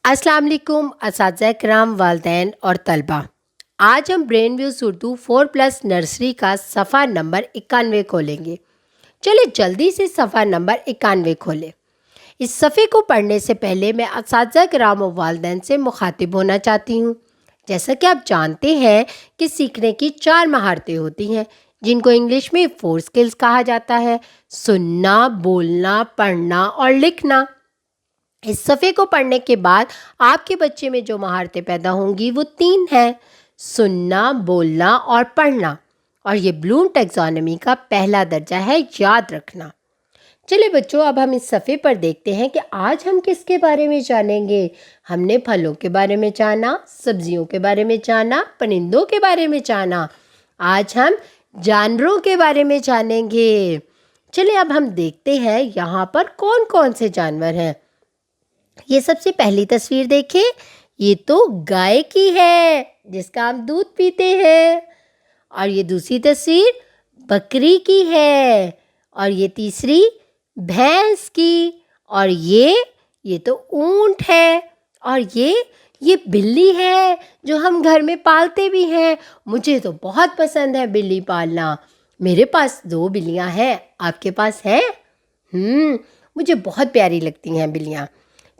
अस्सलाम वालेकुम असातिज़ा किराम, वालिदैन और तलबा। आज हम ब्रेन व्यूज़ उर्दू 4+ नर्सरी का सफ़ा नंबर 91 खोलेंगे। चलिए जल्दी से सफ़ा नंबर 91 खोलें। इस सफ़े को पढ़ने से पहले मैं असातिज़ा किराम और वालिदैन से मुखातिब होना चाहती हूँ। जैसा कि आप जानते हैं कि सीखने की 4 महारतें होती हैं, जिनको इंग्लिश में 4 स्किल्स कहा जाता है: सुनना, बोलना, पढ़ना और लिखना। इस सफ़े को पढ़ने के बाद आपके बच्चे में जो महारतें पैदा होंगी वो 3 हैं: सुनना, बोलना और पढ़ना। और ये ब्लूम टैक्सोनॉमी का पहला दर्जा है, याद रखना। चलिए बच्चों, अब हम इस सफ़े पर देखते हैं कि आज हम किसके बारे में जानेंगे। हमने फलों के बारे में जाना, सब्जियों के बारे में जाना, परिंदों के बारे में जाना। आज हम जानवरों के बारे में जानेंगे। चलिए अब हम देखते हैं यहाँ पर कौन कौन से जानवर हैं। ये सबसे पहली तस्वीर देखें, ये तो गाय की है जिसका हम दूध पीते हैं। और ये दूसरी तस्वीर बकरी की है। और ये तीसरी भैंस की। और ये तो ऊंट है। और ये बिल्ली है जो हम घर में पालते भी हैं। मुझे तो बहुत पसंद है बिल्ली पालना। मेरे पास 2 बिल्लियां हैं, आपके पास है? मुझे बहुत प्यारी लगती हैं बिल्लियां।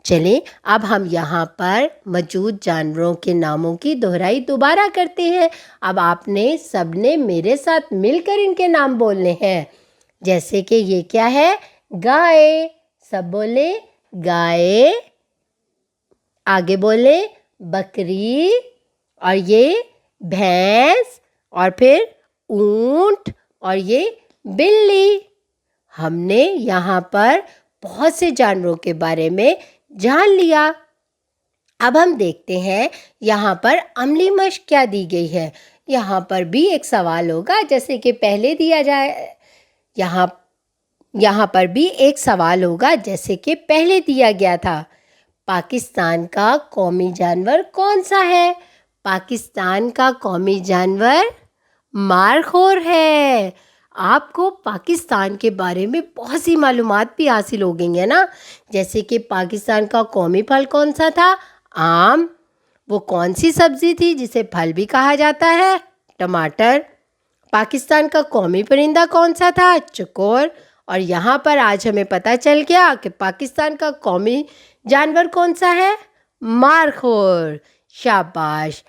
चलें अब हम यहाँ पर मौजूद जानवरों के नामों की दोहराई दोबारा करते हैं। अब आपने सबने मेरे साथ मिलकर इनके नाम बोलने हैं। जैसे कि ये क्या है? गाय। सब बोले गाय। आगे बोले बकरी। और ये भैंस। और फिर ऊंट। और ये बिल्ली। हमने यहाँ पर बहुत से जानवरों के बारे में जान लिया। अब हम देखते हैं यहाँ पर अमली मश्क क्या दी गई है। यहाँ पर भी एक सवाल होगा, जैसे कि पहले दिया जाए। यहाँ पर भी एक सवाल होगा जैसे कि पहले दिया गया था। पाकिस्तान का कौमी जानवर कौन सा है? पाकिस्तान का कौमी जानवर मारखोर है। आपको पाकिस्तान के बारे में बहुत सी मालूमात भी हासिल हो गई है ना। जैसे कि पाकिस्तान का कौमी फल कौन सा था? आम। वो कौन सी सब्ज़ी थी जिसे फल भी कहा जाता है? टमाटर। पाकिस्तान का कौमी परिंदा कौन सा था? चकोर। और यहाँ पर आज हमें पता चल गया कि पाकिस्तान का कौमी जानवर कौन सा है? मारखोर। शाबाश।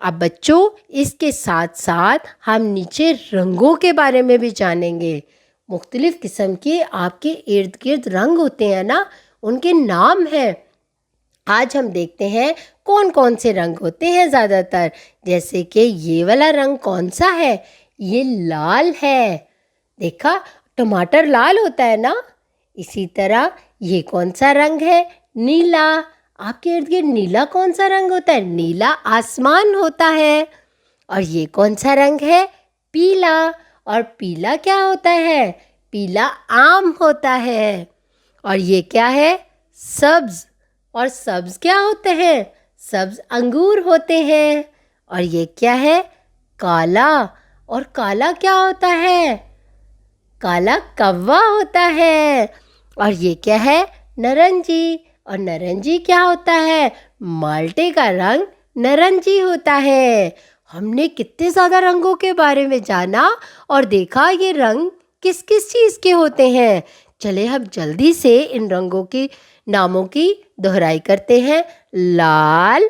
अब बच्चों, इसके साथ साथ हम नीचे रंगों के बारे में भी जानेंगे। मुख्तलिफ़ किस्म के आपके इर्द गिर्द रंग होते हैं ना, उनके नाम हैं। आज हम देखते हैं कौन कौन से रंग होते हैं ज़्यादातर। जैसे कि ये वाला रंग कौन सा है? ये लाल है। देखा, टमाटर लाल होता है ना। इसी तरह ये कौन सा रंग है? नीला। आपके इर्द गिर्द नीला कौन सा रंग होता है? नीला आसमान होता है। और ये कौन सा रंग है? पीला। और पीला क्या होता है? पीला आम होता है। और ये क्या है? सब्ज़। और सब्ज़ क्या होते हैं? सब्ज़ अंगूर होते हैं। और ये क्या है? काला। और काला क्या होता है? काला कौवा होता है। और ये क्या है? नारंगी। और नारंगी क्या होता है? माल्टे का रंग नारंगी होता है। हमने कितने ज़्यादा रंगों के बारे में जाना और देखा ये रंग किस किस चीज़ के होते हैं। चले हम जल्दी से इन रंगों के नामों की दोहराई करते हैं। लाल।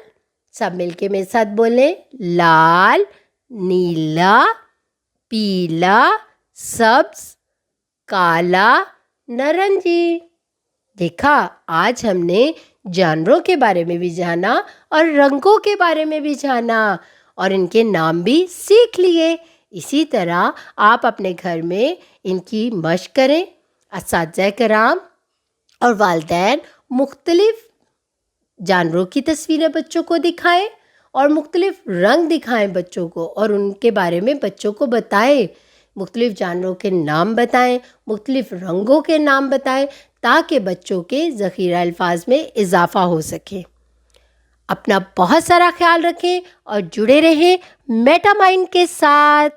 सब मिलके मेरे साथ बोलें। लाल, नीला, पीला, सब्ज़, काला, नारंगी। देखा, आज हमने जानवरों के बारे में भी जाना और रंगों के बारे में भी जाना और इनके नाम भी सीख लिए। इसी तरह आप अपने घर में इनकी मशक करें। असातिज़ा किराम और वालिदैन मुख्तलिफ़ जानवरों की तस्वीरें बच्चों को दिखाएं और मुख्तलिफ़ रंग दिखाएं बच्चों को, और उनके बारे में बच्चों को बताएं। मुख्तलिफ़ जानवरों के नाम बताएं, मुख्तलिफ़ रंगों के नाम बताएं, ताकि बच्चों के ज़ख़ीरा अल्फाज में इजाफ़ा हो सके। अपना बहुत सारा ख्याल रखें और जुड़े रहें मेटामाइंड के साथ।